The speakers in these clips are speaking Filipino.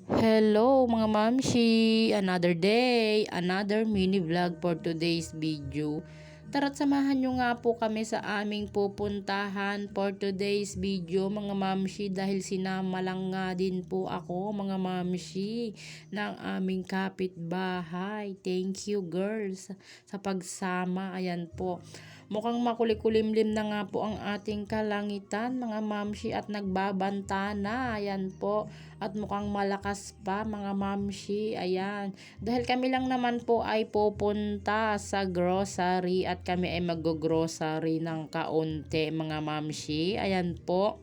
Hello mga mamshi! Another day, another mini vlog for today's video. Tara't samahan nyo nga po kami sa aming pupuntahan for today's video mga mamshi, dahil sinama lang nga din po ako mga mamshi ng aming kapitbahay. Thank you girls sa pagsama. Ayan po. Mukhang makulikulimlim na nga po ang ating kalangitan mga mamshi at nagbabanta na. Ayan po. At mukhang malakas pa mga mamshi. Ayan. Dahil kami lang naman po ay pupunta sa grocery at kami ay mag-grocery ng kaunti mga mamshi. Ayan po.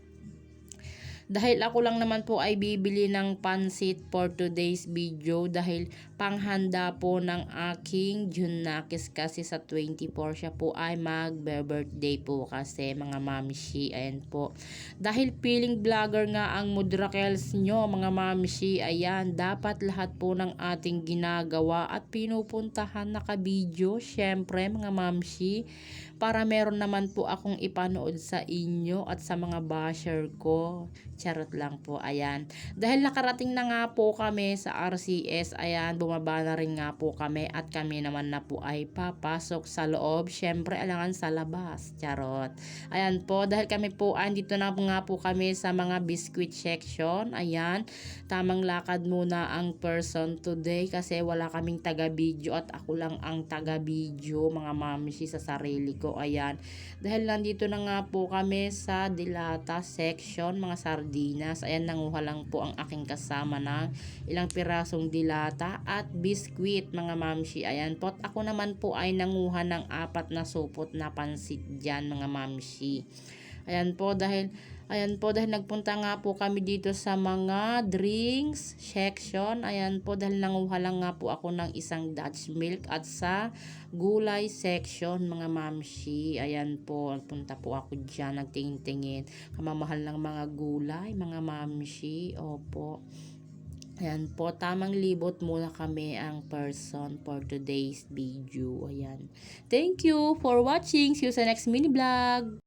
Dahil ako lang naman po ay bibili ng pansit for today's video, dahil panghanda po ng aking Junakis kasi sa 24 siya po ay mag-birthday po kasi mga mamshi. Ayan po. Dahil feeling vlogger nga ang Mudrakels nyo mga mamshi, ayan, dapat lahat po ng ating ginagawa at pinupuntahan naka-video syempre mga mamshi, para meron naman po akong ipanood sa inyo at sa mga basher ko. Charot lang po, ayan. Dahil nakarating na nga po kami sa RCS, ayan, bumaba na rin nga po kami at kami naman na po ay papasok sa loob. Syempre, alangan sa labas. Charot. Ayan po, dahil kami po, dito na nga po kami sa mga biscuit section. Ayan, tamang lakad muna ang person today kasi wala kaming taga-video at ako lang ang taga-video mga mamshi sa sarili ko. Ayan, dahil nandito na nga po kami sa dilata section mga sardinas. Ayan, nanguha lang po ang aking kasama ng ilang pirasong dilata at biskwit mga mamshi. Ayan po, at ako naman po ay nanguha ng 4 na supot na pansit dyan mga mamshi. Ayan po, dahil nagpunta nga po kami dito sa mga drinks section. Ayan po, dahil nanguha lang nga po ako ng isang Dutch milk at sa gulay section mga mamshi. Ayan po, punta po ako dyan, nagtingin-tingin. Kamamahal ng mga gulay mga mamshi. Opo. Ayan po, tamang libot muna kami ang person for today's video. Ayan. Thank you for watching. See you sa next mini vlog.